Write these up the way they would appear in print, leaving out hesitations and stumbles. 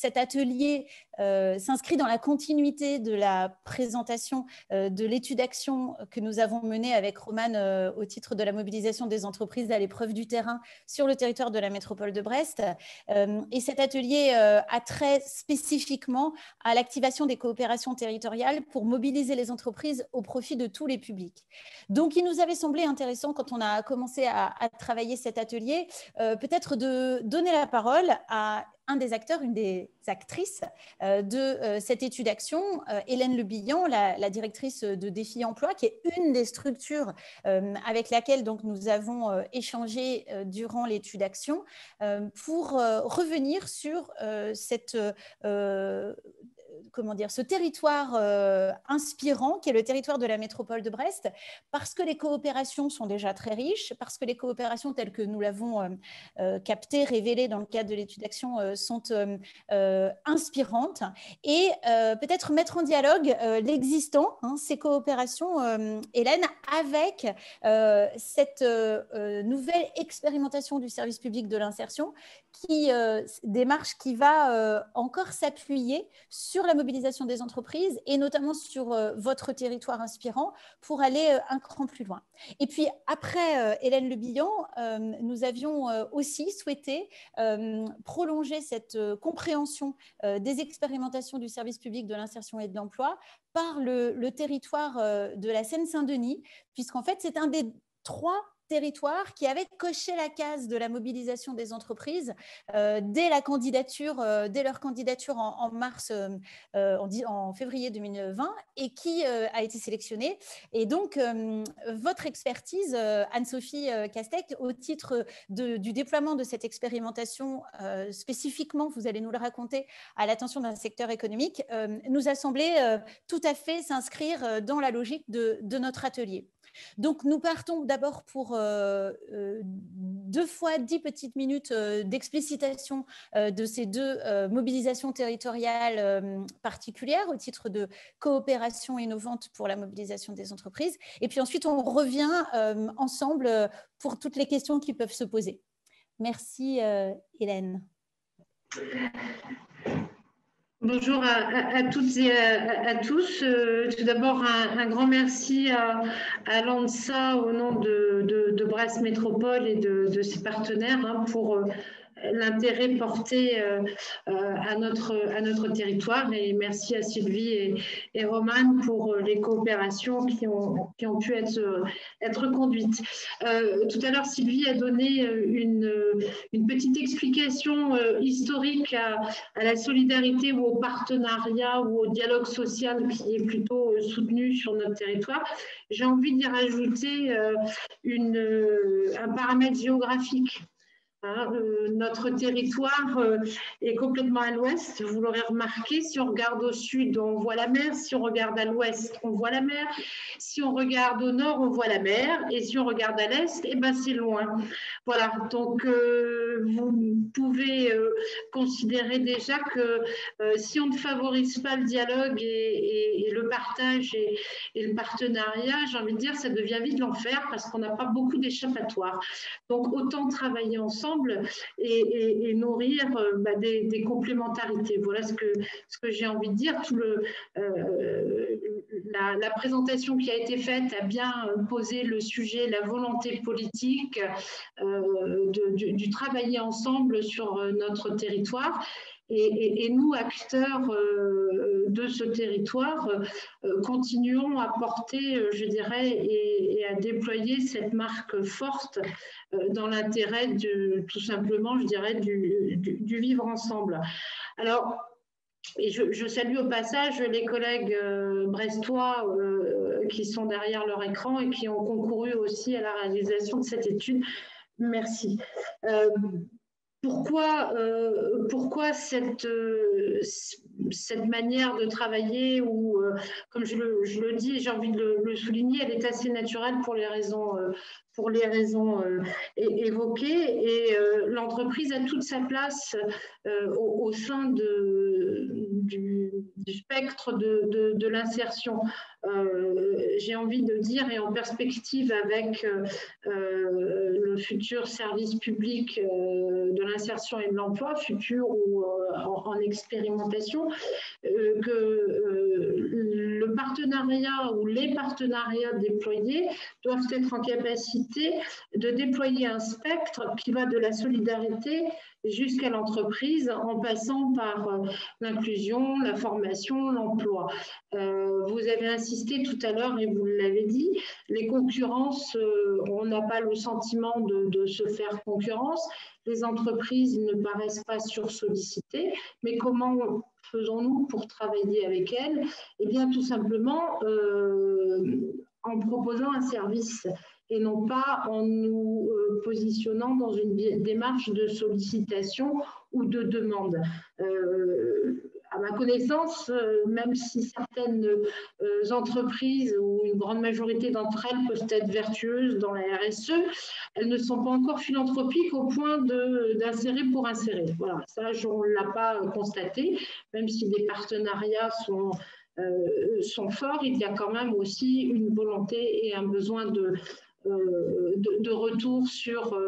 cet atelier s'inscrit dans la continuité de la présentation de l'étude d'action que nous avons menée avec Romane au titre de la mobilisation des entreprises à l'épreuve du terrain sur le territoire de la métropole de Brest. Et cet atelier a trait spécifiquement à l'activation des coopérations territoriales pour mobiliser les entreprises au profit de tous les publics. Donc, il nous avait semblé intéressant, quand on a commencé à travailler cet atelier, peut-être de donner la parole à un des acteurs, une des actrices de cette étude d'action, Hélène Le Bihan, la directrice de Défi Emploi, qui est une des structures avec laquelle donc, nous avons échangé durant l'étude d'action pour revenir sur ce territoire inspirant qui est le territoire de la métropole de Brest, parce que les coopérations sont déjà très riches, parce que les coopérations telles que nous l'avons captées, révélées dans le cadre de l'étude d'action sont inspirantes, et peut-être mettre en dialogue l'existant, ces coopérations, Hélène, avec cette nouvelle expérimentation du service public de l'insertion, démarche qui va encore s'appuyer sur la mobilisation des entreprises et notamment sur votre territoire inspirant pour aller un cran plus loin. Et puis après Hélène Le Bihan, nous avions aussi souhaité prolonger cette compréhension des expérimentations du service public de l'insertion et de l'emploi par le territoire de la Seine-Saint-Denis, puisqu'en fait c'est un des 3 territoires qui avait coché la case de la mobilisation des entreprises dès leur candidature en février 2020 et qui a été sélectionné. Et donc, votre expertise, Anne-Sophie Castec, au titre du déploiement de cette expérimentation spécifiquement, vous allez nous le raconter, à l'attention d'un secteur économique, nous a semblé tout à fait s'inscrire dans la logique de notre atelier. Donc, nous partons d'abord pour 2 fois 10 petites minutes d'explicitation de ces 2 mobilisations territoriales particulières au titre de coopération innovante pour la mobilisation des entreprises. Et puis ensuite, on revient ensemble pour toutes les questions qui peuvent se poser. Merci, Hélène. Bonjour à toutes et à tous. Tout d'abord, un grand merci à l'ANSA au nom de Brest Métropole et de ses partenaires pour l'intérêt porté à notre territoire, et merci à Sylvie et Romane pour les coopérations qui ont pu être conduites. Tout à l'heure, Sylvie a donné une petite explication historique à la solidarité ou au partenariat ou au dialogue social qui est plutôt soutenu sur notre territoire. J'ai envie d'y rajouter un paramètre géographique. Notre territoire est complètement à l'ouest, vous l'aurez remarqué. Si on regarde au sud, on voit la mer. Si on regarde à l'ouest, on voit la mer. Si on regarde au nord, on voit la mer. Et si on regarde à l'est, eh ben, c'est loin. Voilà, donc vous pouvez considérer déjà que si on ne favorise pas le dialogue et le partage et le partenariat, j'ai envie de dire, ça devient vite l'enfer parce qu'on n'a pas beaucoup d'échappatoires. Donc, autant travailler ensemble et nourrir des complémentarités. Voilà ce que j'ai envie de dire. La présentation qui a été faite a bien posé le sujet, la volonté politique du travailler ensemble sur notre territoire. Et nous, acteurs de ce territoire, continuons à porter, je dirais, et à déployer cette marque forte dans l'intérêt tout simplement, je dirais, du vivre ensemble. Alors, et je salue au passage les collègues brestois qui sont derrière leur écran et qui ont concouru aussi à la réalisation de cette étude. Merci. Pourquoi cette manière de travailler où, comme je le dis, j'ai envie de le souligner, elle est assez naturelle pour les raisons évoquées, et l'entreprise a toute sa place au sein du spectre de l'insertion. J'ai envie de dire, et en perspective avec le futur service public de l'insertion et de l'emploi, futur ou en expérimentation, que le partenariat ou les partenariats déployés doivent être en capacité de déployer un spectre qui va de la solidarité jusqu'à l'entreprise, en passant par l'inclusion, la formation, l'emploi. Vous avez insisté tout à l'heure, et vous l'avez dit, les concurrences, on n'a pas le sentiment de se faire concurrence. Les entreprises ne paraissent pas sursollicitées, mais comment faisons-nous pour travailler avec elles? Eh bien, tout simplement en proposant un service, et non pas en nous positionnant dans une démarche de sollicitation ou de demande. À ma connaissance, même si certaines entreprises ou une grande majorité d'entre elles peuvent être vertueuses dans la RSE, elles ne sont pas encore philanthropiques au point d'insérer pour insérer. Voilà, ça, on ne l'a pas constaté, même si des partenariats sont forts, il y a quand même aussi une volonté et un besoin de retour sur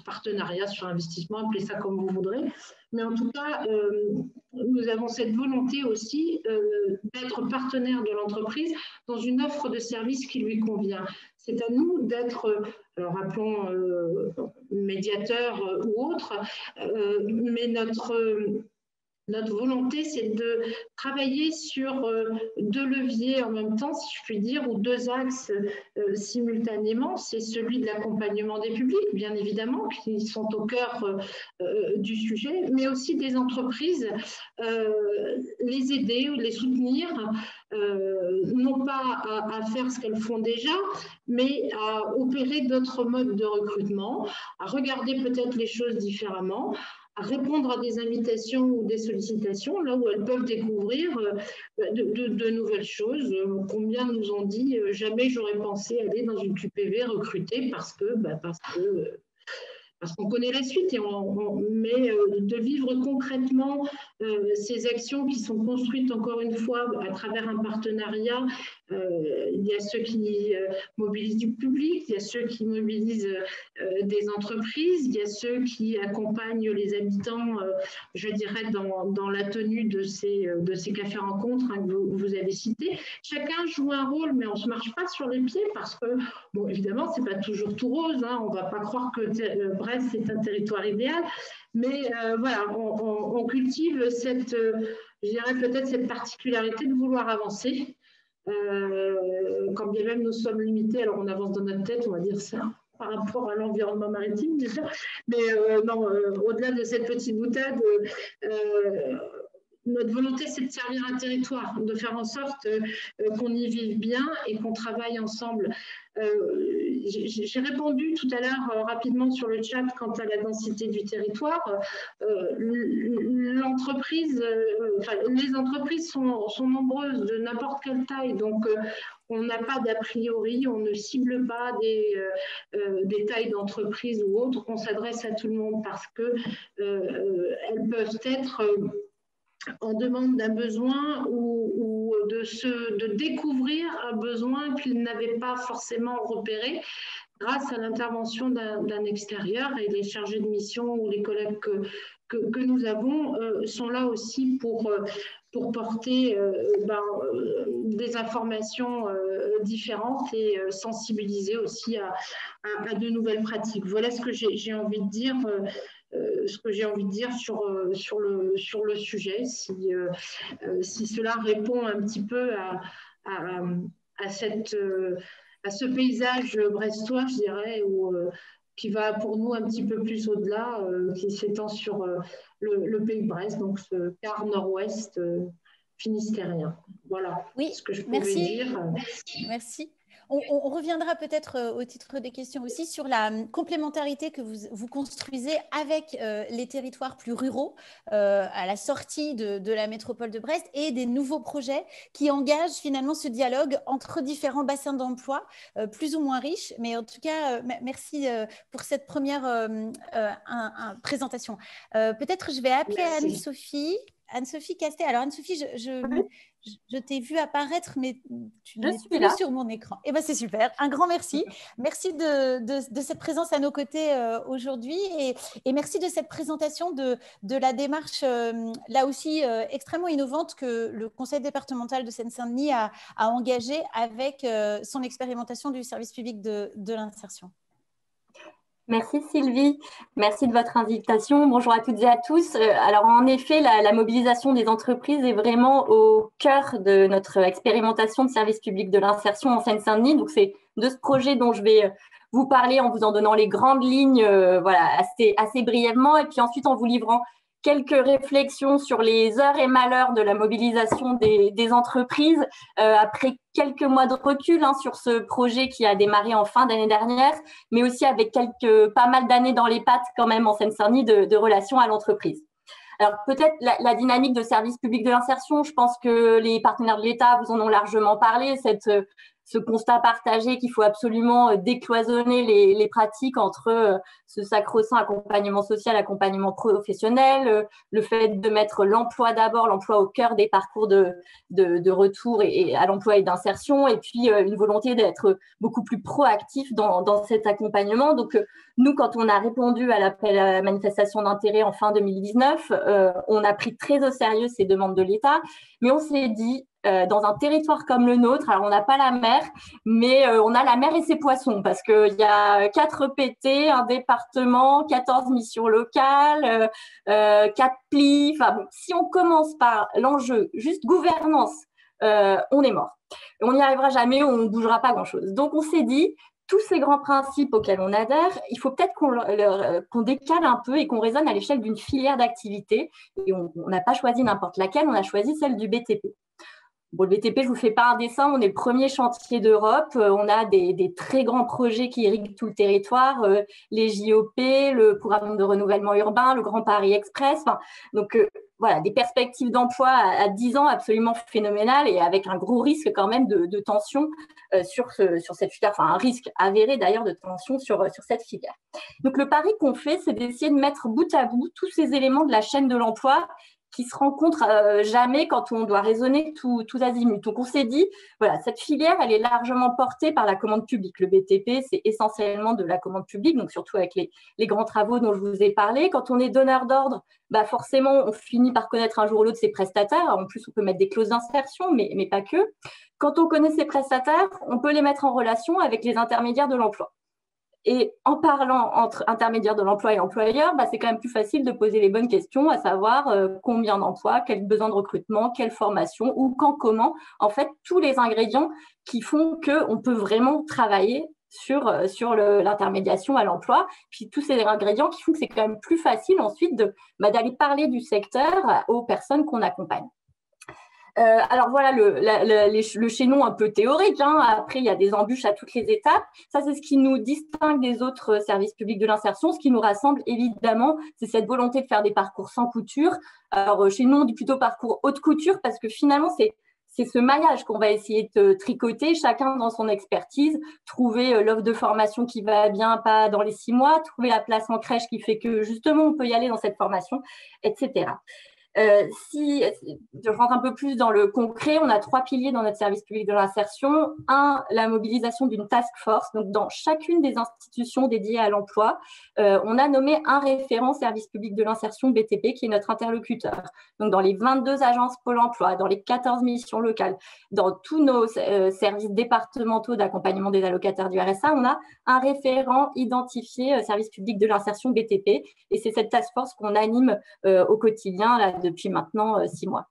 partenariat, sur investissement, appelez ça comme vous voudrez. Mais en tout cas, nous avons cette volonté aussi d'être partenaire de l'entreprise dans une offre de service qui lui convient. C'est à nous d'être, alors appelons médiateur ou autre, mais notre volonté, c'est de travailler sur deux leviers en même temps, si je puis dire, ou deux axes simultanément. C'est celui de l'accompagnement des publics, bien évidemment, qui sont au cœur du sujet, mais aussi des entreprises, les aider ou les soutenir, non pas à faire ce qu'elles font déjà, mais à opérer d'autres modes de recrutement, à regarder peut-être les choses différemment, à répondre à des invitations ou des sollicitations, là où elles peuvent découvrir de nouvelles choses. Combien nous ont dit « jamais j'aurais pensé aller dans une QPV recruter parce qu'on connaît la suite », mais de vivre concrètement ces actions qui sont construites encore une fois à travers un partenariat. Il y a ceux qui mobilisent du public, il y a ceux qui mobilisent des entreprises, il y a ceux qui accompagnent les habitants, je dirais, dans la tenue de ces cafés-rencontres que vous avez cités. Chacun joue un rôle, mais on ne se marche pas sur les pieds parce que, bon, évidemment, ce n'est pas toujours tout rose, hein, on ne va pas croire que Brest, c'est un territoire idéal, mais voilà, on cultive je dirais peut-être cette particularité de vouloir avancer. Quand bien même nous sommes limités, alors on avance dans notre tête, on va dire ça, par rapport à l'environnement maritime déjà, mais non, au-delà de cette petite boutade, notre volonté, c'est de servir un territoire, de faire en sorte qu'on y vive bien et qu'on travaille ensemble. J'ai répondu tout à l'heure rapidement sur le chat quant à la densité du territoire. Les entreprises sont nombreuses de n'importe quelle taille, donc on n'a pas d'a priori, on ne cible pas des tailles d'entreprise ou autres, on s'adresse à tout le monde parce qu'elles peuvent être en demande d'un besoin ou de découvrir un besoin qu'ils n'avaient pas forcément repéré grâce à l'intervention d'un extérieur, et les chargés de mission ou les collègues que nous avons sont là aussi pour porter des informations différentes et sensibiliser aussi à de nouvelles pratiques. Voilà ce que j'ai envie de dire. Sur le sujet, si cela répond un petit peu à ce paysage brestois, je dirais, qui va pour nous un petit peu plus au-delà, qui s'étend sur le pays de Brest, donc ce quart nord-ouest finistérien. Voilà oui, ce que je pouvais dire. Merci. On reviendra peut-être au titre des questions aussi sur la complémentarité que vous construisez avec les territoires plus ruraux à la sortie de la métropole de Brest et des nouveaux projets qui engagent finalement ce dialogue entre différents bassins d'emploi plus ou moins riches. Mais en tout cas, merci pour cette première présentation. Peut-être je vais appeler Anne-Sophie. Anne-Sophie Castet. Alors Anne-Sophie, je t'ai vu apparaître, mais tu n'es plus sur mon écran. Eh bien, c'est super. Un grand merci. Merci de cette présence à nos côtés aujourd'hui et merci de cette présentation de la démarche, là aussi, extrêmement innovante que le Conseil départemental de Seine-Saint-Denis a engagée avec son expérimentation du service public de l'insertion. Merci Sylvie, merci de votre invitation. Bonjour à toutes et à tous. Alors en effet, la mobilisation des entreprises est vraiment au cœur de notre expérimentation de service public de l'insertion en Seine-Saint-Denis. Donc c'est de ce projet dont je vais vous parler en vous en donnant les grandes lignes assez brièvement et puis ensuite en vous livrant quelques réflexions sur les heures et malheurs de la mobilisation des entreprises après quelques mois de recul sur ce projet qui a démarré en fin d'année dernière, mais aussi avec pas mal d'années dans les pattes quand même en Seine-Saint-Denis de relations à l'entreprise. Alors peut-être la dynamique de service public de l'insertion, je pense que les partenaires de l'État vous en ont largement parlé, ce constat partagé qu'il faut absolument décloisonner les pratiques entre ce sacro-saint accompagnement social, accompagnement professionnel, le fait de mettre l'emploi d'abord, l'emploi au cœur des parcours de retour et à l'emploi et d'insertion, et puis une volonté d'être beaucoup plus proactif dans cet accompagnement. Donc nous, quand on a répondu à l'appel à la manifestation d'intérêt en fin 2019, on a pris très au sérieux ces demandes de l'État, mais on s'est dit, dans un territoire comme le nôtre, alors on n'a pas la mer, mais on a la mer et ses poissons, parce qu'il y a 4 PT, un département, 14 missions locales, 4 plis. Enfin bon, si on commence par l'enjeu juste gouvernance, on est mort. On n'y arrivera jamais, on ne bougera pas grand-chose. Donc on s'est dit, tous ces grands principes auxquels on adhère, il faut peut-être qu'on décale un peu et qu'on raisonne à l'échelle d'une filière d'activité. Et on n'a pas choisi n'importe laquelle, on a choisi celle du BTP. Bon, le BTP, je ne vous fais pas un dessin, on est le premier chantier d'Europe. On a des très grands projets qui irriguent tout le territoire, les JOP, le programme de renouvellement urbain, le Grand Paris Express. Donc, voilà, des perspectives d'emploi à 10 ans absolument phénoménales et avec un gros risque quand même de tension sur cette filière, enfin un risque avéré d'ailleurs de tension sur cette filière. Donc, le pari qu'on fait, c'est d'essayer de mettre bout à bout tous ces éléments de la chaîne de l'emploi qui se rencontrent jamais quand on doit raisonner tous azimuts. Donc, on s'est dit, voilà, cette filière, elle est largement portée par la commande publique. Le BTP, c'est essentiellement de la commande publique, donc surtout avec les grands travaux dont je vous ai parlé. Quand on est donneur d'ordre, forcément, on finit par connaître un jour ou l'autre ses prestataires. En plus, on peut mettre des clauses d'insertion, mais pas que. Quand on connaît ses prestataires, on peut les mettre en relation avec les intermédiaires de l'emploi. Et en parlant entre intermédiaires de l'emploi et employeur, c'est quand même plus facile de poser les bonnes questions, à savoir combien d'emplois, quel besoin de recrutement, quelle formation, ou quand, comment. En fait, tous les ingrédients qui font qu'on peut vraiment travailler sur l'intermédiation à l'emploi. Puis tous ces ingrédients qui font que c'est quand même plus facile ensuite d'aller parler du secteur aux personnes qu'on accompagne. Alors voilà le chaînon un peu théorique. Après, il y a des embûches à toutes les étapes. Ça, c'est ce qui nous distingue des autres services publics de l'insertion. Ce qui nous rassemble, évidemment, c'est cette volonté de faire des parcours sans couture. Alors, chez nous, on dit plutôt parcours haute couture parce que finalement, c'est ce maillage qu'on va essayer de tricoter, chacun dans son expertise, trouver l'offre de formation qui va bien, pas dans les 6 mois, trouver la place en crèche qui fait que, justement, on peut y aller dans cette formation, etc. Si je rentre un peu plus dans le concret, on a 3 piliers dans notre service public de l'insertion. 1, la mobilisation d'une task force. Donc, dans chacune des institutions dédiées à l'emploi, on a nommé un référent service public de l'insertion BTP qui est notre interlocuteur. Donc, dans les 22 agences Pôle emploi, dans les 14 missions locales, dans tous nos services départementaux d'accompagnement des allocataires du RSA, on a un référent identifié service public de l'insertion BTP. Et c'est cette task force qu'on anime au quotidien là, depuis maintenant 6 mois.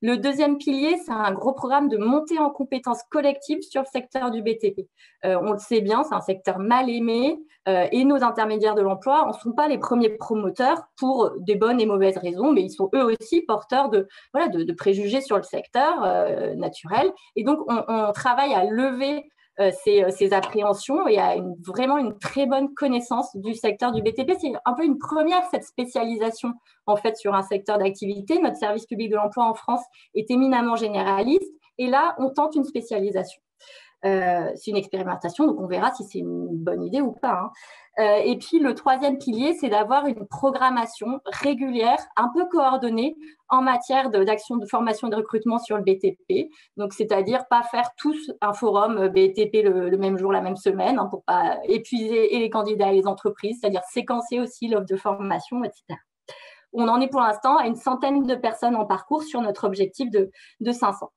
Le deuxième pilier, c'est un gros programme de montée en compétences collectives sur le secteur du BTP. On le sait bien, c'est un secteur mal aimé et nos intermédiaires de l'emploi n'en sont pas les premiers promoteurs pour des bonnes et mauvaises raisons, mais ils sont eux aussi porteurs de préjugés sur le secteur naturel. Et donc, on travaille à lever ces appréhensions et a vraiment une très bonne connaissance du secteur du BTP. C'est un peu une première, cette spécialisation en fait sur un secteur d'activité. Notre service public de l'emploi en France est éminemment généraliste et là, on tente une spécialisation. C'est une expérimentation, donc on verra si c'est une bonne idée ou pas. Et puis, le troisième pilier, c'est d'avoir une programmation régulière, un peu coordonnée en matière d'action de formation et de recrutement sur le BTP. Donc, c'est-à-dire pas faire tous un forum BTP le même jour, la même semaine, pour pas épuiser et les candidats et les entreprises, c'est-à-dire séquencer aussi l'offre de formation, etc. On en est pour l'instant à une centaine de personnes en parcours sur notre objectif de 500.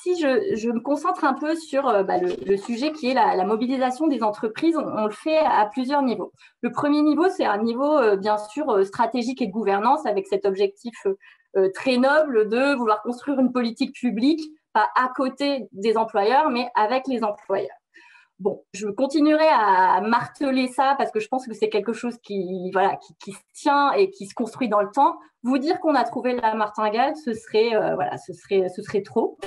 Si je me concentre un peu sur le sujet qui est la mobilisation des entreprises, on le fait à plusieurs niveaux. Le premier niveau, c'est un niveau bien sûr stratégique et de gouvernance avec cet objectif très noble de vouloir construire une politique publique, pas à côté des employeurs, mais avec les employeurs. Bon, je continuerai à marteler ça parce que je pense que c'est quelque chose qui se tient et qui se construit dans le temps. Vous dire qu'on a trouvé la martingale, ce serait trop.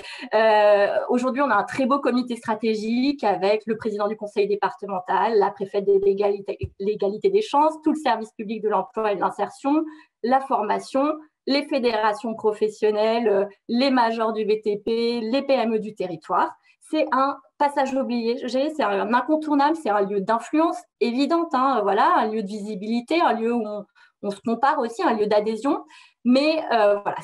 Aujourd'hui, on a un très beau comité stratégique avec le président du conseil départemental, la préfète de l'égalité des chances, tout le service public de l'emploi et de l'insertion, la formation, les fédérations professionnelles, les majors du BTP, les PME du territoire. C'est un passage obligé, c'est un incontournable, c'est un lieu d'influence évidente, un lieu de visibilité, un lieu où on se compare aussi, un lieu d'adhésion. Mais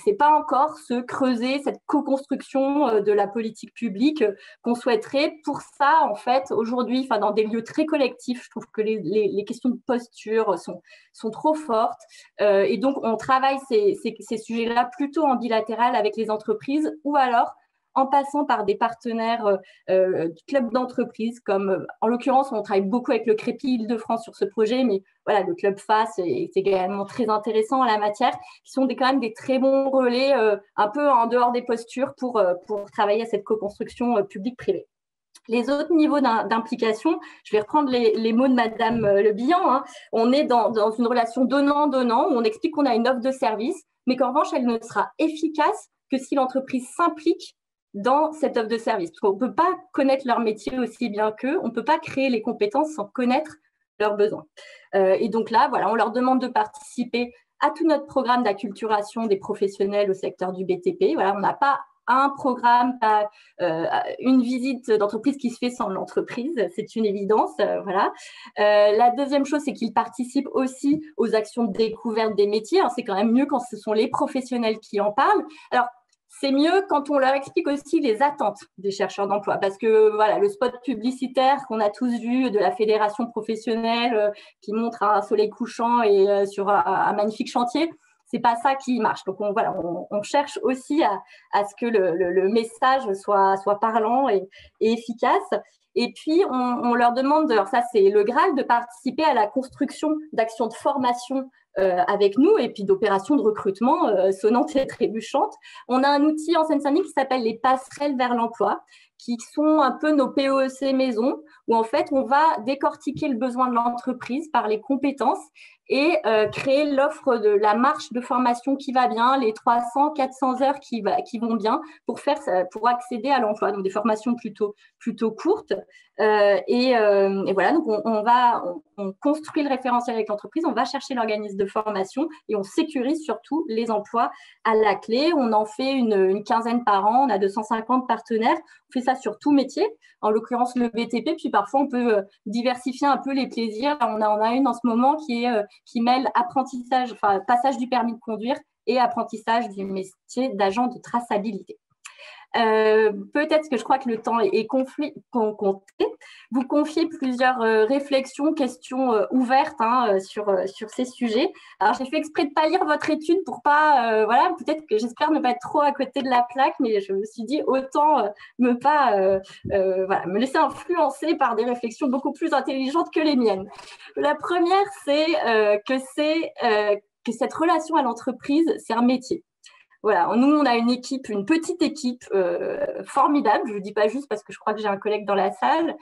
c'est pas encore se creuser cette co-construction de la politique publique qu'on souhaiterait. Pour ça, en fait, aujourd'hui, dans des lieux très collectifs, je trouve que les questions de posture sont trop fortes. Et donc, on travaille ces sujets-là plutôt en bilatéral avec les entreprises ou alors en passant par des partenaires clubs d'entreprise, comme en l'occurrence, on travaille beaucoup avec le Crépi Île-de-France sur ce projet, mais voilà, le Club FACE est également très intéressant en la matière, qui sont quand même des très bons relais, un peu en dehors des postures pour travailler à cette co-construction publique-privée. Les autres niveaux d'implication, je vais reprendre les mots de Madame Le Bihan, on est dans une relation donnant-donnant, où on explique qu'on a une offre de service, mais qu'en revanche, elle ne sera efficace que si l'entreprise s'implique dans cette offre de service. Parce qu'on ne peut pas connaître leur métier aussi bien qu'eux, on ne peut pas créer les compétences sans connaître leurs besoins. Et donc là, on leur demande de participer à tout notre programme d'acculturation des professionnels au secteur du BTP. On n'a pas un programme, pas une visite d'entreprise qui se fait sans l'entreprise, c'est une évidence. La deuxième chose, c'est qu'ils participent aussi aux actions de découverte des métiers. C'est quand même mieux quand ce sont les professionnels qui en parlent. Alors, c'est mieux quand on leur explique aussi les attentes des chercheurs d'emploi parce que le spot publicitaire qu'on a tous vu de la fédération professionnelle qui montre un soleil couchant et sur un magnifique chantier, c'est pas ça qui marche. Donc on cherche aussi à ce que le message soit parlant et efficace. Et puis, on leur demande, alors ça c'est le Graal, de participer à la construction d'actions de formation avec nous et puis d'opérations de recrutement sonnantes et trébuchantes. On a un outil en Seine-Saint-Denis qui s'appelle les passerelles vers l'emploi, qui sont un peu nos PEC maison, où en fait, on va décortiquer le besoin de l'entreprise par les compétences et créer l'offre de la marche de formation qui va bien, les 300, 400 heures qui vont bien pour accéder à l'emploi. Donc, des formations plutôt courtes. Donc on construit le référentiel avec l'entreprise, on va chercher l'organisme de formation et on sécurise surtout les emplois à la clé. On en fait une quinzaine par an, on a 250 partenaires. On fait ça sur tout métier, en l'occurrence le BTP, puis parfois on peut diversifier un peu les plaisirs. On a une en ce moment qui mêle apprentissage, passage du permis de conduire et apprentissage du métier d'agent de traçabilité. Peut-être que je crois que le temps est compté. Vous confiez plusieurs réflexions, questions ouvertes sur ces sujets. Alors, j'ai fait exprès de ne pas lire votre étude pour pas, peut-être que j'espère ne pas être trop à côté de la plaque, mais je me suis dit autant me laisser influencer par des réflexions beaucoup plus intelligentes que les miennes. La première, c'est que cette relation à l'entreprise, c'est un métier. Nous, on a une petite équipe formidable, je ne le dis pas juste parce que je crois que j'ai un collègue dans la salle,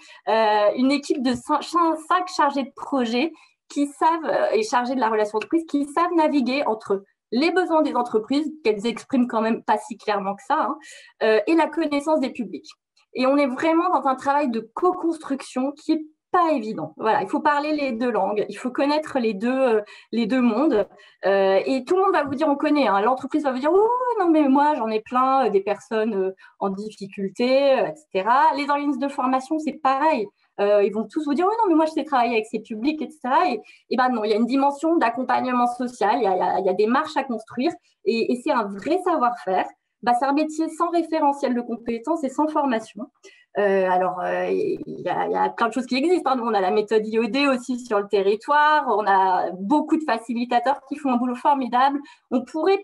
une équipe de 5 chargés de projet et chargés de la relation entreprise qui savent naviguer entre les besoins des entreprises, qu'elles expriment quand même pas si clairement que ça, et la connaissance des publics. Et on est vraiment dans un travail de co-construction qui est pas évident. Voilà, il faut parler les deux langues, il faut connaître les deux mondes. Et tout le monde va vous dire, on connaît, hein, l'entreprise va vous dire, oh non mais moi j'en ai plein, des personnes en difficulté, etc. Les organismes de formation, c'est pareil. Ils vont tous vous dire, oui non mais moi je sais travailler avec ces publics, etc. Et ben non, il y a une dimension d'accompagnement social, il y a des marches à construire et c'est un vrai savoir-faire. C'est un métier sans référentiel de compétences et sans formation. Il y a plein de choses qui existent. Hein. On a la méthode IOD aussi sur le territoire. On a beaucoup de facilitateurs qui font un boulot formidable. On pourrait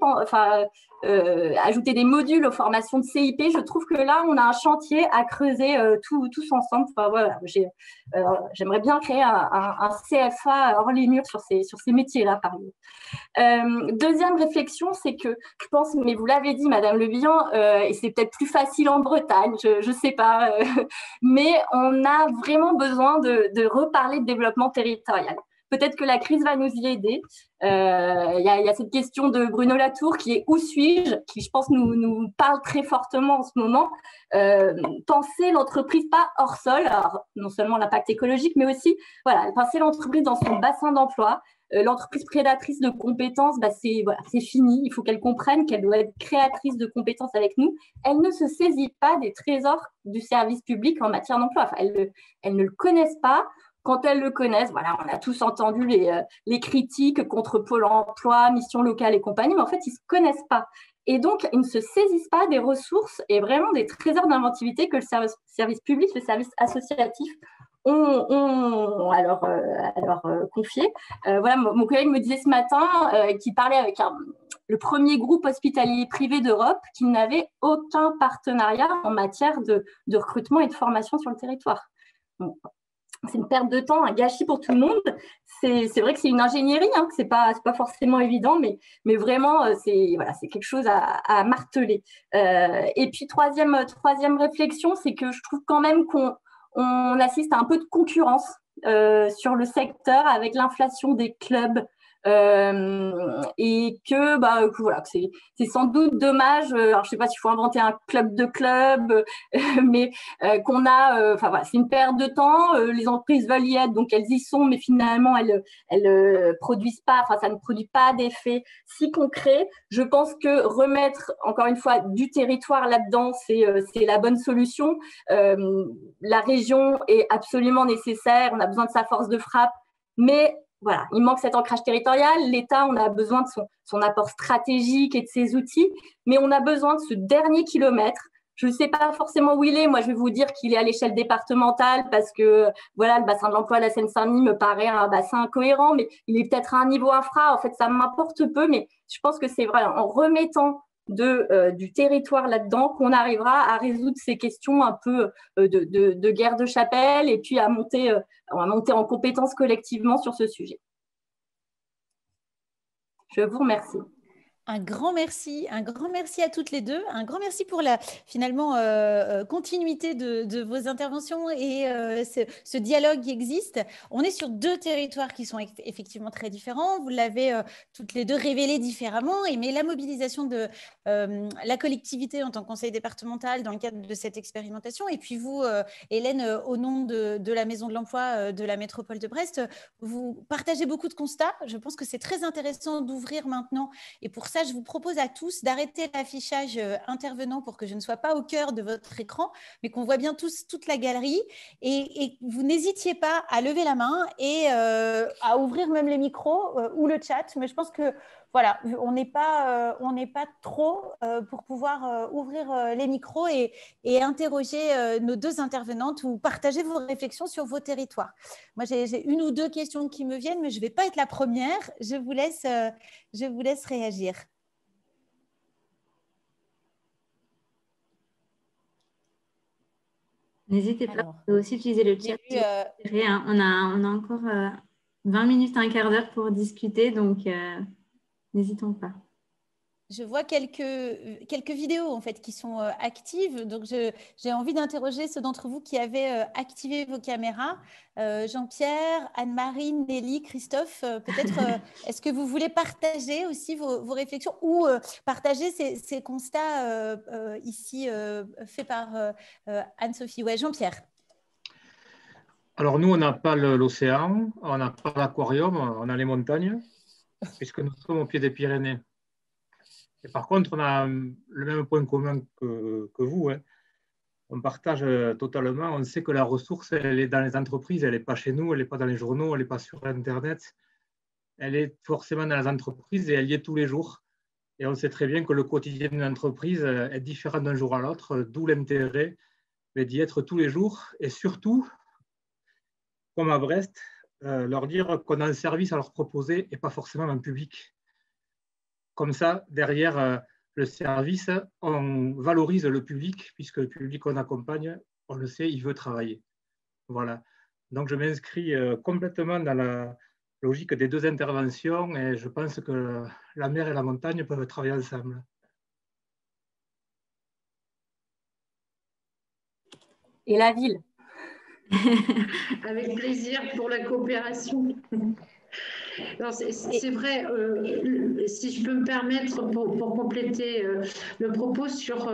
ajouter des modules aux formations de CIP. Je trouve que là, on a un chantier à creuser tous ensemble. Voilà, j'aimerais bien créer un CFA hors les murs sur ces métiers-là, par exemple. Deuxième réflexion, c'est que je pense, mais vous l'avez dit, Madame Le Bihan, et c'est peut-être plus facile en Bretagne, je ne sais pas, mais on a vraiment besoin de reparler de développement territorial. Peut-être que la crise va nous y aider. Il y a cette question de Bruno Latour qui est « Où suis-je ?», qui, je pense, nous parle très fortement en ce moment. Penser l'entreprise pas hors sol, alors, non seulement l'impact écologique, mais aussi penser l'entreprise dans son bassin d'emploi. L'entreprise prédatrice de compétences, c'est fini. Il faut qu'elle comprenne qu'elle doit être créatrice de compétences avec nous. Elle ne se saisit pas des trésors du service public en matière d'emploi. Elles ne le connaissent pas. Quand elles le connaissent, on a tous entendu les critiques contre Pôle emploi, mission locale et compagnie, mais en fait, ils ne se connaissent pas. Et donc, ils ne se saisissent pas des ressources et vraiment des trésors d'inventivité que le service public, le service associatif ont à leur confier. Mon collègue me disait ce matin qu'il parlait avec le premier groupe hospitalier privé d'Europe qui n'avait aucun partenariat en matière de recrutement et de formation sur le territoire. Bon. C'est une perte de temps, un gâchis pour tout le monde. C'est vrai que c'est une ingénierie, hein, que c'est pas forcément évident, mais vraiment, c'est quelque chose à marteler. Et puis, troisième réflexion, c'est que je trouve quand même qu'on assiste à un peu de concurrence sur le secteur avec l'inflation des clubs. Et que c'est sans doute dommage. Alors je sais pas s'il faut inventer un club de clubs, mais qu'on a. C'est une perte de temps. Les entreprises veulent y être, donc elles y sont, mais finalement elles produisent pas. Ça ne produit pas d'effet si concret. Je pense que remettre encore une fois du territoire là-dedans, c'est la bonne solution. La région est absolument nécessaire. On a besoin de sa force de frappe, mais voilà, il manque cet ancrage territorial. L'État, on a besoin de son apport stratégique et de ses outils, mais on a besoin de ce dernier kilomètre. Je ne sais pas forcément où il est. Moi, je vais vous dire qu'il est à l'échelle départementale parce que le bassin de l'emploi de la Seine-Saint-Denis me paraît un bassin incohérent, mais il est peut-être à un niveau infra. En fait, ça m'importe peu, mais je pense que c'est vrai, en remettant du territoire là-dedans qu'on arrivera à résoudre ces questions un peu de guerre de chapelle et puis à monter en compétences collectivement sur ce sujet. Je vous remercie. Un grand merci à toutes les deux. Un grand merci pour la continuité de vos interventions et ce dialogue qui existe. On est sur deux territoires qui sont effectivement très différents. Vous l'avez toutes les deux révélé différemment. Mais la mobilisation de la collectivité en tant que conseil départemental dans le cadre de cette expérimentation, et puis vous, Hélène, au nom de la Maison de l'Emploi de la métropole de Brest, vous partagez beaucoup de constats. Je pense que c'est très intéressant d'ouvrir maintenant. Et pour ça, je vous propose à tous d'arrêter l'affichage intervenant pour que je ne sois pas au cœur de votre écran, mais qu'on voit bien toute la galerie. Et vous n'hésitiez pas à lever la main et à ouvrir même les micros ou le chat. Mais je pense que voilà, on n'est pas trop pour pouvoir ouvrir les micros et interroger nos deux intervenantes ou partager vos réflexions sur vos territoires. Moi, j'ai une ou deux questions qui me viennent, mais je ne vais pas être la première. Je vous laisse réagir. N'hésitez pas, vous pouvez aussi utiliser le chat. On a encore 20 minutes, un quart d'heure pour discuter, donc n'hésitons pas. je vois quelques vidéos en fait qui sont actives. Donc, j'ai envie d'interroger ceux d'entre vous qui avaient activé vos caméras. Jean-Pierre, Anne-Marie, Nelly, Christophe, peut-être est-ce que vous voulez partager aussi vos réflexions ou partager ces constats ici faits par Anne-Sophie? Ouais, Jean-Pierre. Alors nous, on n'a pas l'océan, on n'a pas l'aquarium, on a les montagnes, puisque nous sommes au pied des Pyrénées. Et par contre, on a le même point commun que vous. Hein. On partage totalement. On sait que la ressource, elle est dans les entreprises, elle n'est pas chez nous, elle n'est pas dans les journaux, elle n'est pas sur Internet. Elle est forcément dans les entreprises et elle y est tous les jours. Et on sait très bien que le quotidien d'une entreprise est différent d'un jour à l'autre, d'où l'intérêt d'y être tous les jours. Et surtout, comme à Brest, leur dire qu'on a un service à leur proposer et pas forcément un public. Comme ça, derrière le service, on valorise le public, puisque le public qu'on accompagne, on le sait, il veut travailler. Voilà. Donc, je m'inscris complètement dans la logique des deux interventions et je pense que la mer et la montagne peuvent travailler ensemble. Et la ville? Avec plaisir pour la coopération. C'est vrai, si je peux me permettre pour compléter le propos sur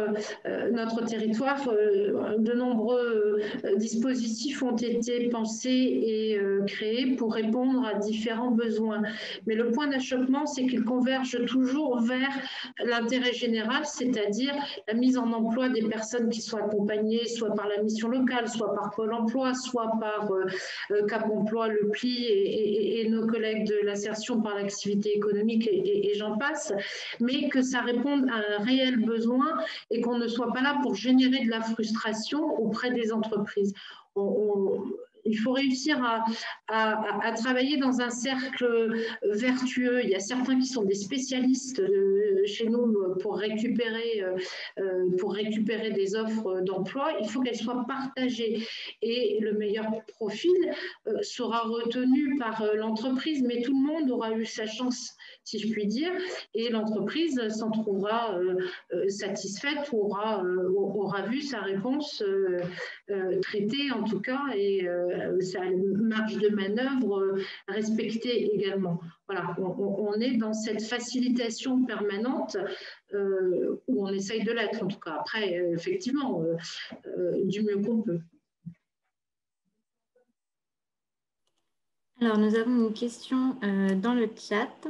notre territoire, de nombreux dispositifs ont été pensés et créés pour répondre à différents besoins. Mais le point d'achoppement, c'est qu'ils convergent toujours vers l'intérêt général, c'est-à-dire la mise en emploi des personnes qui sont accompagnées, soit par la mission locale, soit par Pôle emploi, soit par Cap Emploi, le PLI et nos collègues de l'insertion par l'activité économique et j'en passe, mais que ça réponde à un réel besoin et qu'on ne soit pas là pour générer de la frustration auprès des entreprises. Il faut réussir à travailler dans un cercle vertueux. Il y a certains qui sont des spécialistes chez nous pour récupérer des offres d'emploi. Il faut qu'elles soient partagées et le meilleur profil sera retenu par l'entreprise, mais tout le monde aura eu sa chance, si je puis dire, et l'entreprise s'en trouvera satisfaite ou aura vu sa réponse traitée en tout cas et sa marge de manœuvre respectée également. Voilà, on est dans cette facilitation permanente où on essaye de l'être en tout cas. Après, effectivement, du mieux qu'on peut. Alors, nous avons une question dans le chat.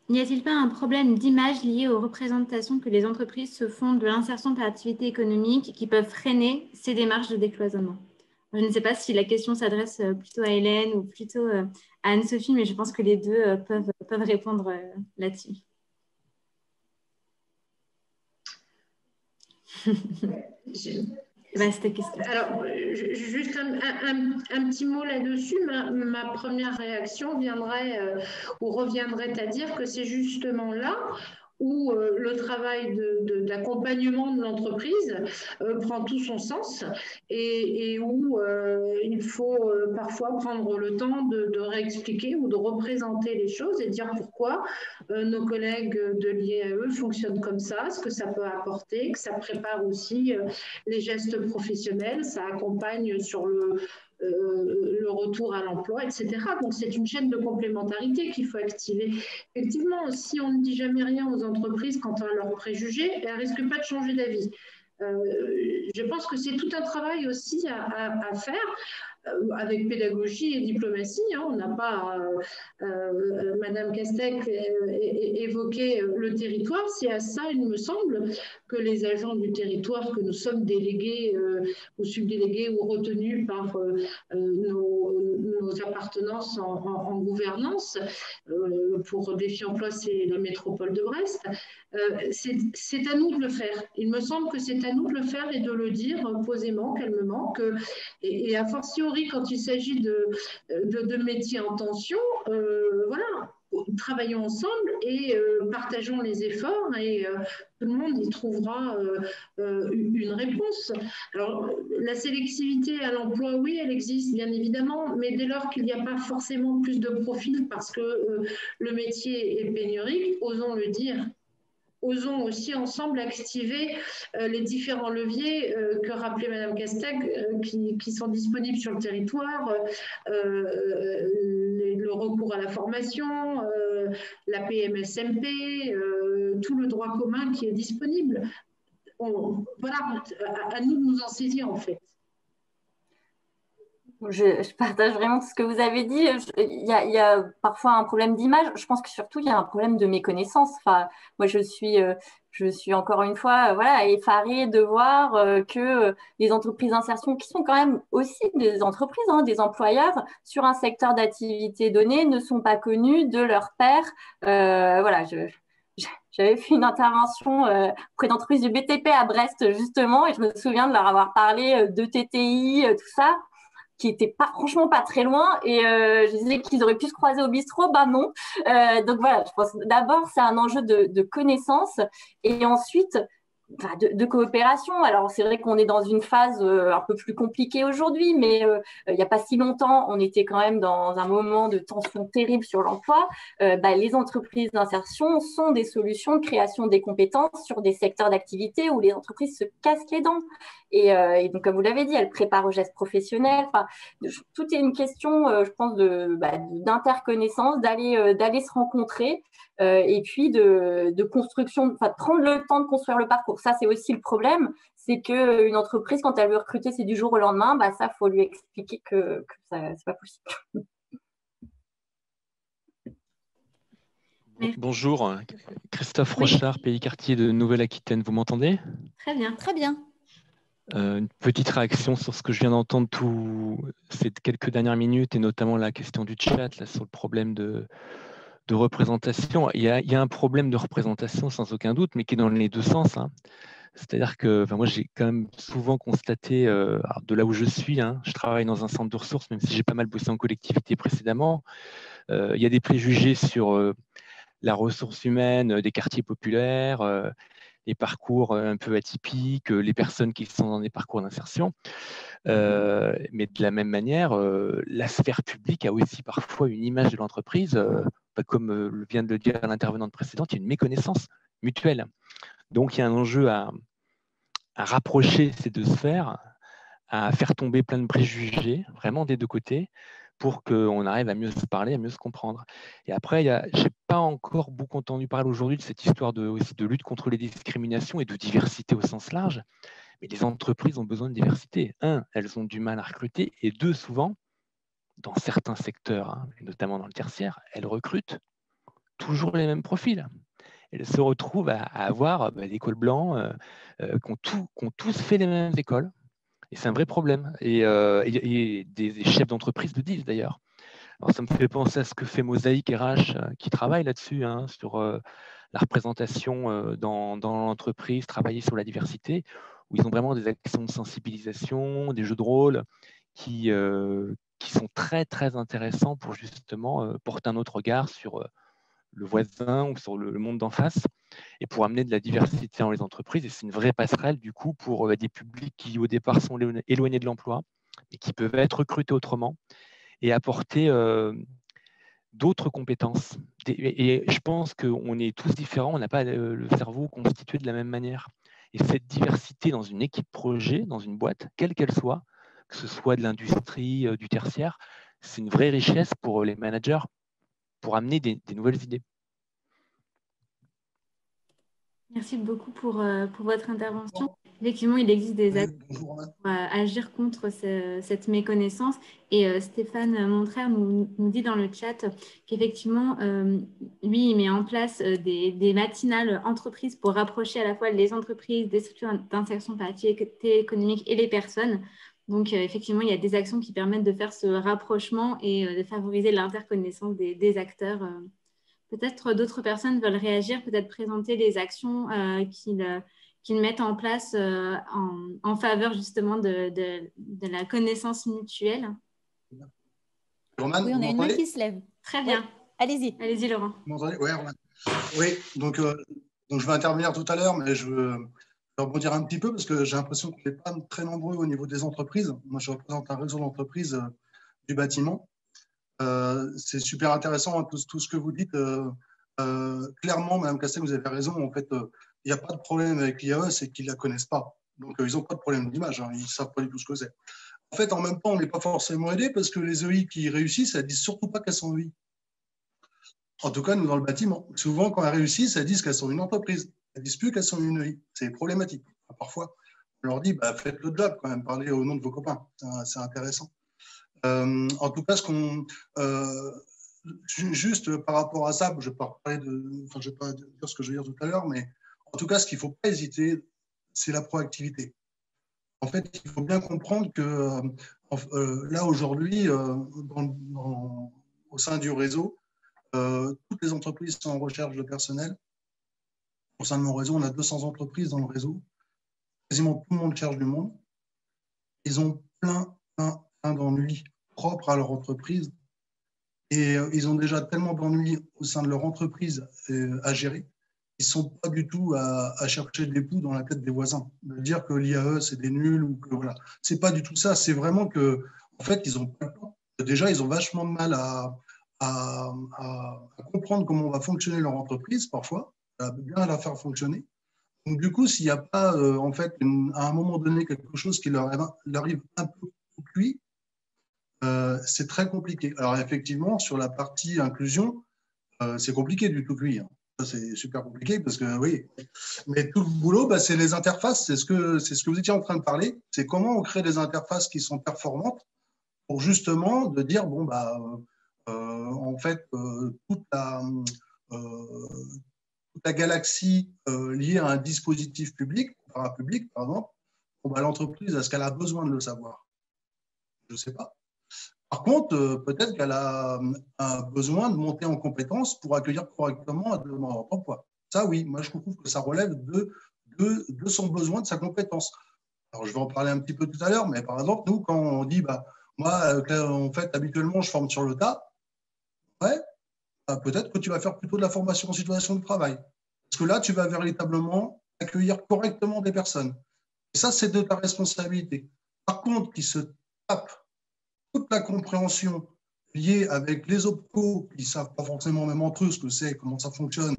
N'y a-t-il pas un problème d'image lié aux représentations que les entreprises se font de l'insertion par l'activité économique qui peuvent freiner ces démarches de décloisonnement? Je ne sais pas si la question s'adresse plutôt à Hélène ou plutôt à Anne-Sophie, mais je pense que les deux peuvent répondre là-dessus. Vaste question. Alors, juste un petit mot là-dessus. Ma première réaction reviendrait à dire que c'est justement là où le travail d'accompagnement de l'entreprise prend tout son sens et où il faut parfois prendre le temps de réexpliquer ou de représenter les choses et dire pourquoi nos collègues de l'IAE fonctionnent comme ça, ce que ça peut apporter, que ça prépare aussi les gestes professionnels, ça accompagne sur le retour à l'emploi, etc. Donc, c'est une chaîne de complémentarité qu'il faut activer. Effectivement, si on ne dit jamais rien aux entreprises quant à leurs préjugés, elles ne risquent pas de changer d'avis. Je pense que c'est tout un travail aussi à faire avec pédagogie et diplomatie. On n'a pas, Madame Castex évoqué le territoire. C'est à ça, il me semble, que les agents du territoire, que nous sommes délégués ou subdélégués ou retenus par nos appartenances en gouvernance, pour Défi Emploi, c'est la métropole de Brest. C'est à nous de le faire. Il me semble que c'est à nous de le faire et de le dire posément, calmement, et a fortiori quand il s'agit de métiers en tension, voilà, travaillons ensemble et partageons les efforts et tout le monde y trouvera une réponse. Alors, la sélectivité à l'emploi, oui, elle existe bien évidemment, mais dès lors qu'il n'y a pas forcément plus de profils parce que le métier est pénurique, osons le dire. Osons aussi ensemble activer les différents leviers que rappelait Madame Castex, qui sont disponibles sur le territoire, le recours à la formation, la PMSMP, tout le droit commun qui est disponible. Voilà, à nous de nous en saisir en fait. Je partage vraiment tout ce que vous avez dit. Il y a parfois un problème d'image. Je pense que surtout, il y a un problème de méconnaissance. Enfin, moi, je suis encore une fois voilà, effarée de voir que les entreprises d'insertion, qui sont quand même aussi des entreprises, hein, des employeurs, sur un secteur d'activité donné, ne sont pas connus de leurs pairs. Voilà, j'avais fait une intervention auprès d'entreprises du BTP à Brest, justement, et je me souviens de leur avoir parlé de TTI, tout ça, qui était franchement pas très loin, et je disais qu'ils auraient pu se croiser au bistrot, bah non. Donc voilà, je pense d'abord c'est un enjeu de connaissance, et ensuite de coopération. Alors c'est vrai qu'on est dans une phase un peu plus compliquée aujourd'hui, mais il n'y a pas si longtemps, on était quand même dans un moment de tension terrible sur l'emploi. Les entreprises d'insertion sont des solutions de création des compétences sur des secteurs d'activité où les entreprises se cassent les dents. Et donc, comme vous l'avez dit, elles préparent aux gestes professionnels. Enfin, tout est une question, je pense, d'interconnaissance, d'aller se rencontrer. Et puis de construction, enfin, prendre le temps de construire le parcours. Ça, c'est aussi le problème, c'est qu'une entreprise, quand elle veut recruter, c'est du jour au lendemain, ça, il faut lui expliquer que ça, c'est pas possible. Bonjour, Christophe Rochard, Pays Quartier de Nouvelle-Aquitaine, vous m'entendez? Très bien. Très bien. Une petite réaction sur ce que je viens d'entendre ces quelques dernières minutes, et notamment la question du chat là, sur le problème de représentation. Il y a un problème de représentation sans aucun doute, mais qui est dans les deux sens. Hein. C'est-à-dire que moi, j'ai quand même souvent constaté, de là où je suis, hein, je travaille dans un centre de ressources, même si j'ai pas mal bossé en collectivité précédemment, il y a des préjugés sur la ressource humaine des quartiers populaires, les parcours un peu atypiques, les personnes qui sont dans des parcours d'insertion. Mais de la même manière, la sphère publique a aussi parfois une image de l'entreprise, comme vient de le dire l'intervenante précédente, il y a une méconnaissance mutuelle. Donc il y a un enjeu à rapprocher ces deux sphères, à faire tomber plein de préjugés, vraiment des deux côtés, pour qu'on arrive à mieux se parler, à mieux se comprendre. Et après, je n'ai pas encore beaucoup entendu parler aujourd'hui de cette histoire aussi de lutte contre les discriminations et de diversité au sens large. Mais les entreprises ont besoin de diversité. Un, elles ont du mal à recruter. Et deux, souvent, dans certains secteurs, hein, notamment dans le tertiaire, elles recrutent toujours les mêmes profils. Elles se retrouvent à avoir des cols blancs qui ont tous fait les mêmes écoles. Et c'est un vrai problème. Et des chefs d'entreprise le disent d'ailleurs. Alors, ça me fait penser à ce que fait Mosaïque RH, qui travaille là-dessus, hein, sur la représentation dans l'entreprise, travailler sur la diversité, où ils ont vraiment des actions de sensibilisation, des jeux de rôle qui sont très, très intéressants pour justement porter un autre regard sur le voisin ou sur le monde d'en face, et pour amener de la diversité dans les entreprises. Et c'est une vraie passerelle, du coup, pour des publics qui, au départ, sont éloignés de l'emploi et qui peuvent être recrutés autrement et apporter d'autres compétences. Et je pense qu'on est tous différents, on n'a pas le cerveau constitué de la même manière. Et cette diversité dans une équipe projet, dans une boîte, quelle qu'elle soit, que ce soit de l'industrie, du tertiaire, c'est une vraie richesse pour les managers, pour amener des nouvelles idées. Merci beaucoup pour votre intervention. Effectivement, il existe des actions pour agir contre cette méconnaissance. Et Stéphane Montrère nous dit dans le chat qu'effectivement, lui, il met en place des matinales entreprises pour rapprocher à la fois les entreprises, des structures d'insertion par activité économique et les personnes. Donc, effectivement, il y a des actions qui permettent de faire ce rapprochement et de favoriser l'interconnaissance des acteurs. Peut-être d'autres personnes veulent réagir, peut-être présenter les actions qu'ils mettent en place en faveur justement de la connaissance mutuelle. Oui, on a une main qui se lève. Très bien. Allez-y. Allez-y, Laurent. Ouais. Oui, donc je vais intervenir tout à l'heure, mais je veux rebondir un petit peu parce que j'ai l'impression qu'on n'est pas très nombreux au niveau des entreprises. Moi, je représente un réseau d'entreprises du bâtiment. C'est super intéressant, hein, tout ce que vous dites. Clairement, Mme Castel, vous avez raison. En fait, il n'y a pas de problème avec l'IAE, c'est qu'ils ne la connaissent pas. Donc, ils n'ont pas de problème d'image. Hein, ils ne savent pas du tout ce que c'est. En fait, en même temps, on n'est pas forcément aidé parce que les EI qui réussissent, elles ne disent surtout pas qu'elles sont EI. En tout cas, nous, dans le bâtiment. Souvent, quand elles réussissent, elles disent qu'elles sont une entreprise. Elles ne disent plus qu'elles sont une EI. C'est problématique. Parfois, on leur dit, bah, faites le job quand même, parlez au nom de vos copains. C'est intéressant. En tout cas, juste par rapport à ça, je ne vais pas dire ce que je veux dire tout à l'heure, mais en tout cas, ce qu'il ne faut pas hésiter, c'est la proactivité. En fait, il faut bien comprendre que là, aujourd'hui, au sein du réseau, toutes les entreprises sont en recherche de personnel. Au sein de mon réseau, on a 200 entreprises dans le réseau. Quasiment tout le monde cherche du monde. Ils ont plein d'ennuis propres à leur entreprise. Et ils ont déjà tellement d'ennuis au sein de leur entreprise à gérer. Ils ne sont pas du tout à chercher des poux dans la tête des voisins. De dire que l'IAE, c'est des nuls ou que voilà. Ce n'est pas du tout ça. C'est vraiment que, en fait, ils ont pas le temps. Déjà, ils ont vachement de mal à comprendre comment va fonctionner leur entreprise, parfois, à bien la faire fonctionner. Donc, du coup, s'il n'y a pas, en fait, à un moment donné, quelque chose qui leur arrive un peu cuit, c'est très compliqué. Alors, effectivement, sur la partie inclusion, c'est compliqué du tout cuit. Hein. C'est super compliqué parce que, oui, mais tout le boulot, bah, c'est les interfaces. C'est ce que vous étiez en train de parler. C'est comment on crée des interfaces qui sont performantes pour justement de dire, bon, bah, en fait, toute la galaxie liée à un dispositif public, parapublic, par exemple, bon, bah, l'entreprise, est-ce qu'elle a besoin de le savoir? Je ne sais pas. Par contre, peut-être qu'elle a besoin de monter en compétence pour accueillir correctement un demandeur d'emploi. Ça, oui, moi, je trouve que ça relève de son besoin, de sa compétence. Alors, je vais en parler un petit peu tout à l'heure, mais par exemple, nous, quand on dit, bah, moi, en fait, habituellement, je forme sur le tas, ouais, bah, peut-être que tu vas faire plutôt de la formation en situation de travail. Parce que là, tu vas véritablement accueillir correctement des personnes. Et ça, c'est de ta responsabilité. Par contre, qui se tape toute la compréhension liée avec les OPCO qui ne savent pas forcément même entre eux ce que c'est, comment ça fonctionne,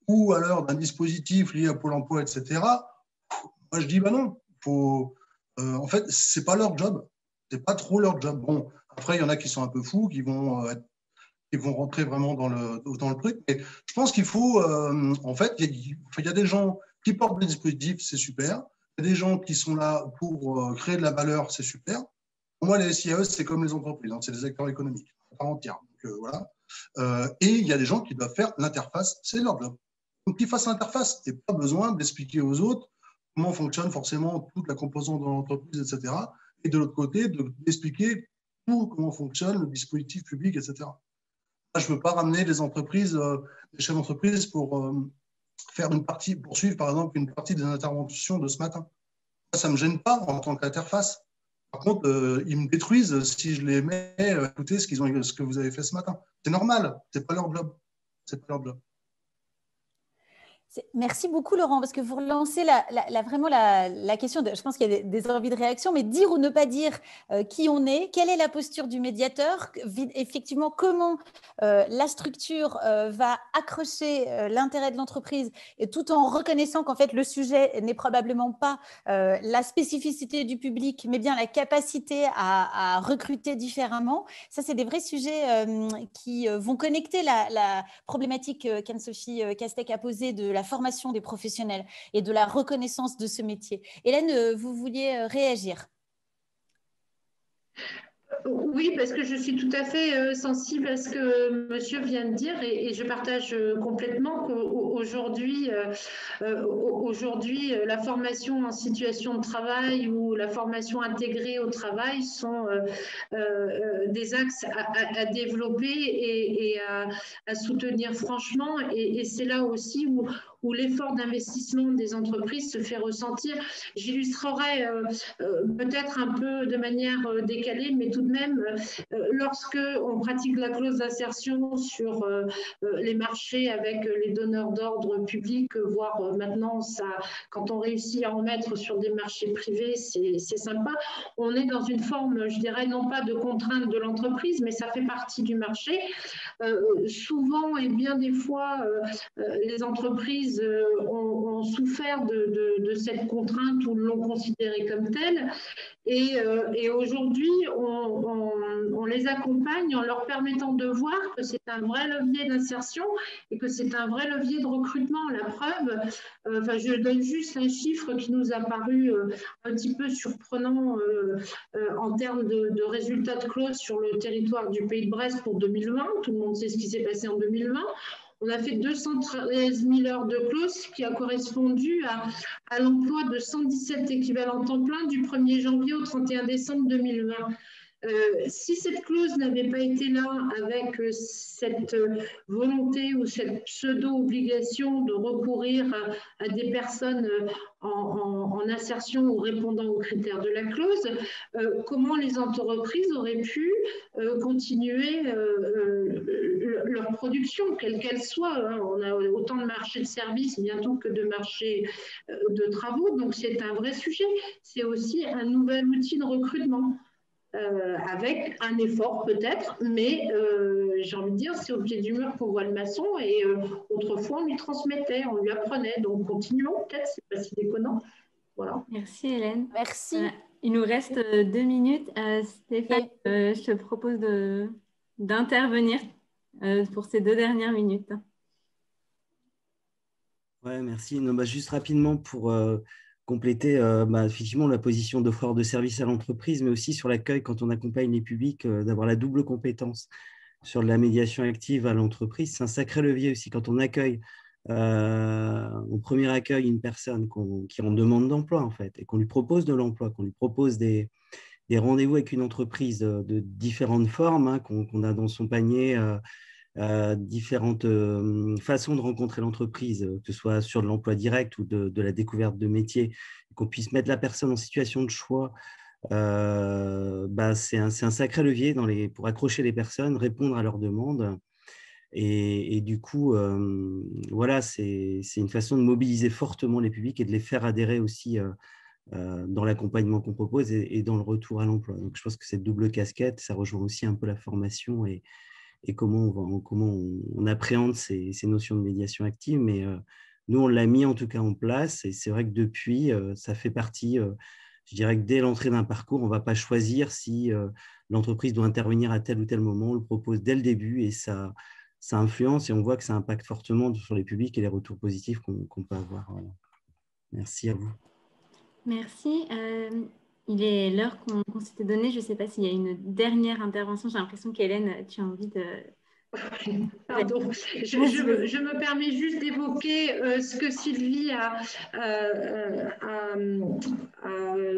ou alors d'un dispositif lié à Pôle emploi, etc., moi je dis, bah non, en fait, ce n'est pas leur job, ce n'est pas trop leur job. Bon, après, il y en a qui sont un peu fous, qui vont rentrer vraiment dans le truc. Et je pense qu'il faut, en fait, il y a des gens qui portent des dispositifs, c'est super. Il y a des gens qui sont là pour créer de la valeur, c'est super. Pour moi, les SIAE, c'est comme les entreprises, hein, c'est des acteurs économiques à part entière. Donc, voilà. Et il y a des gens qui doivent faire l'interface, c'est leur job. Donc, qu'ils fassent l'interface et pas besoin d'expliquer aux autres comment fonctionne forcément toute la composante de l'entreprise, etc. Et de l'autre côté, d'expliquer comment fonctionne le dispositif public, etc. Là, je ne veux pas ramener les entreprises, les chefs d'entreprise pour faire pour suivre par exemple une partie des interventions de ce matin. Ça ne me gêne pas en tant qu'interface. Par contre, ils me détruisent si je les mets à écouter ce que vous avez fait ce matin. C'est normal, ce n'est pas leur job. C'est pas leur job. Merci beaucoup, Laurent, parce que vous relancez vraiment la question. Je pense qu'il y a des envies de réaction, mais dire ou ne pas dire qui on est, quelle est la posture du médiateur, effectivement, comment la structure va accrocher l'intérêt de l'entreprise, et tout en reconnaissant qu'en fait, le sujet n'est probablement pas la spécificité du public, mais bien la capacité à recruter différemment. Ça, c'est des vrais sujets qui vont connecter la problématique qu'Anne-Sophie Castec a posée de la formation des professionnels et de la reconnaissance de ce métier. Hélène, vous vouliez réagir? Oui, parce que je suis tout à fait sensible à ce que monsieur vient de dire et je partage complètement qu'aujourd'hui, la formation en situation de travail ou la formation intégrée au travail sont des axes à développer et à soutenir franchement. Et c'est là aussi où où l'effort d'investissement des entreprises se fait ressentir. J'illustrerai peut-être un peu de manière décalée, mais tout de même, lorsque on pratique la clause d'insertion sur les marchés avec les donneurs d'ordre publics, voire maintenant, quand on réussit à en mettre sur des marchés privés, c'est sympa. On est dans une forme, je dirais, non pas de contrainte de l'entreprise, mais ça fait partie du marché. Souvent et bien des fois, les entreprises ont souffert de cette contrainte ou l'ont considérée comme telle. Et aujourd'hui, on les accompagne en leur permettant de voir que c'est un vrai levier d'insertion et que c'est un vrai levier de recrutement. La preuve, je donne juste un chiffre qui nous a paru un petit peu surprenant en termes de résultats de clause sur le territoire du Pays de Brest pour 2020. Tout le monde sait ce qui s'est passé en 2020. On a fait 213 000 heures de clause, ce qui a correspondu à l'emploi de 117 équivalents temps plein du 1er janvier au 31 décembre 2020. Si cette clause n'avait pas été là avec cette volonté ou cette pseudo-obligation de recourir à des personnes en insertion ou répondant aux critères de la clause, comment les entreprises auraient pu continuer leur production, quelle qu'elle soit. On a autant de marchés de services bientôt que de marchés de travaux, donc c'est un vrai sujet. C'est aussi un nouvel outil de recrutement. Avec un effort peut-être, mais j'ai envie de dire, c'est au pied du mur qu'on voit le maçon et autrefois on lui transmettait, on lui apprenait, donc continuons peut-être, c'est pas si déconnant. Voilà. Merci Hélène. Merci. Il nous reste 2 minutes. Stéphane, je te propose d'intervenir pour ces 2 dernières minutes. Ouais, merci. Non, juste rapidement pour compléter effectivement la position d'offreur de services à l'entreprise, mais aussi sur l'accueil quand on accompagne les publics, d'avoir la double compétence sur la médiation active à l'entreprise. C'est un sacré levier aussi quand on accueille au premier accueil une personne qui est en demande d'emploi en fait, et qu'on lui propose de l'emploi, qu'on lui propose des rendez-vous avec une entreprise de différentes formes qu'on a dans son panier, différentes façons de rencontrer l'entreprise, que ce soit sur de l'emploi direct ou de la découverte de métiers, qu'on puisse mettre la personne en situation de choix. C'est un sacré levier pour accrocher les personnes, répondre à leurs demandes. Et du coup, voilà, c'est une façon de mobiliser fortement les publics et de les faire adhérer aussi dans l'accompagnement qu'on propose et dans le retour à l'emploi. Donc, je pense que cette double casquette, ça rejoint aussi un peu la formation et comment on appréhende ces notions de médiation active. Mais nous, on l'a mis en tout cas en place. Et c'est vrai que depuis, ça fait partie, je dirais que dès l'entrée d'un parcours, on ne va pas choisir si l'entreprise doit intervenir à tel ou tel moment. On le propose dès le début et ça influence et on voit que ça impacte fortement sur les publics et les retours positifs qu'on peut avoir. Voilà. Merci à vous. Merci. Il est l'heure qu'on s'était donnée. Je ne sais pas s'il y a une dernière intervention. J'ai l'impression qu'Hélène, tu as envie de... Pardon, je me permets juste d'évoquer ce que Sylvie a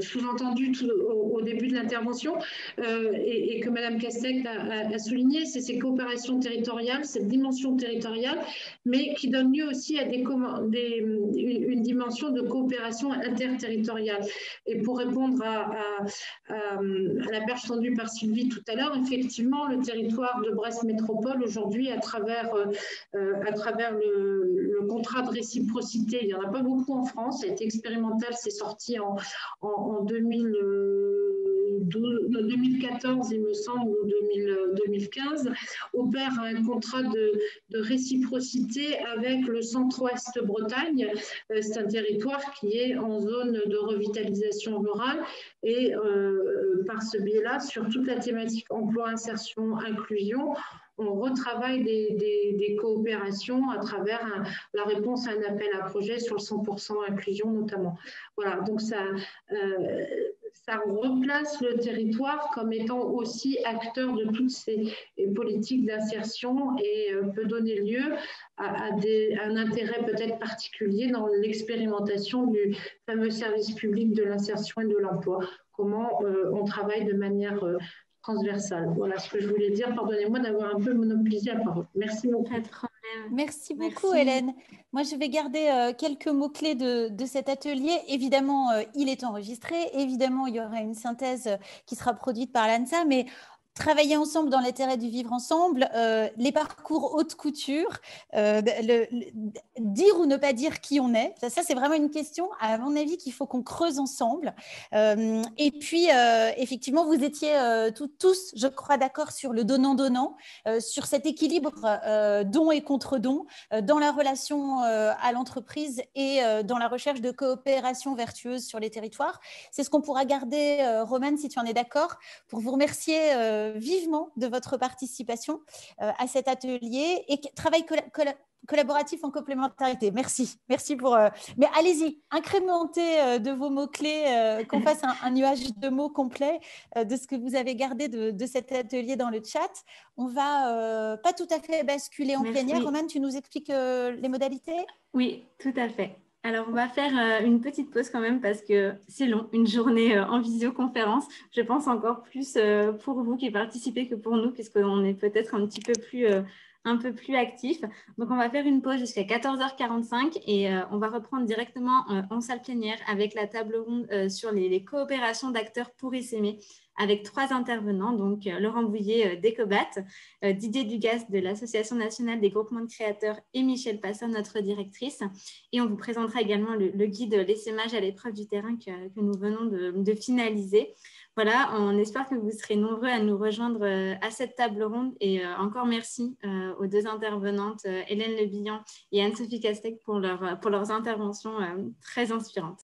sous-entendu au début de l'intervention et que Madame Castex a souligné, c'est ces coopérations territoriales, cette dimension territoriale, mais qui donne lieu aussi à une dimension de coopération interterritoriale. Et pour répondre à la perche tendue par Sylvie tout à l'heure, effectivement, le territoire de Brest Métropole aujourd'hui, à travers le contrat de réciprocité, il n'y en a pas beaucoup en France, ça a été expérimental, c'est sorti en 2014, il me semble, ou 2015, opère un contrat de réciprocité avec le centre-ouest Bretagne. C'est un territoire qui est en zone de revitalisation rurale et par ce biais-là, sur toute la thématique emploi, insertion, inclusion, on retravaille des coopérations à travers la réponse à un appel à projet sur le 100% inclusion notamment. Voilà, donc ça replace le territoire comme étant aussi acteur de toutes ces politiques d'insertion et peut donner lieu à un intérêt peut-être particulier dans l'expérimentation du fameux service public de l'insertion et de l'emploi. Comment on travaille de manière transversale. Voilà ce que je voulais dire. Pardonnez-moi d'avoir un peu monopolisé la parole. Merci beaucoup. Merci beaucoup, Hélène. Moi, je vais garder quelques mots-clés de cet atelier. Évidemment, il est enregistré. Évidemment, il y aura une synthèse qui sera produite par l'ANSA, mais travailler ensemble dans l'intérêt du vivre ensemble, les parcours haute couture, dire ou ne pas dire qui on est, ça c'est vraiment une question, à mon avis, qu'il faut qu'on creuse ensemble. Et puis, effectivement, vous étiez tous, je crois, d'accord sur le donnant-donnant, sur cet équilibre don et contre-don dans la relation à l'entreprise et dans la recherche de coopération vertueuse sur les territoires. C'est ce qu'on pourra garder, Romane, si tu en es d'accord, pour vous remercier vivement de votre participation à cet atelier et travail collaboratif en complémentarité. Merci. Merci pour... mais allez-y, incrémentez de vos mots-clés, qu'on fasse un nuage de mots complet de ce que vous avez gardé de cet atelier dans le chat. On va pas tout à fait basculer en plénière. Romane, tu nous expliques les modalités? Oui, tout à fait. Alors, on va faire une petite pause quand même parce que c'est long, une journée en visioconférence. Je pense encore plus pour vous qui participez que pour nous, puisqu'on est peut-être un peu plus actifs. Donc, on va faire une pause jusqu'à 14h45 et on va reprendre directement en salle plénière avec la table ronde sur les coopérations d'acteurs pour essaimer, avec 3 intervenants, donc Laurent Bouillet d'Ecobat, Didier Dugas de l'Association nationale des groupements de créateurs et Michel Passon, notre directrice. Et on vous présentera également le guide l'essaimage à l'épreuve du terrain que nous venons de finaliser. Voilà, on espère que vous serez nombreux à nous rejoindre à cette table ronde et encore merci aux 2 intervenantes, Hélène Le Bihan et Anne-Sophie Castec pour leurs interventions très inspirantes.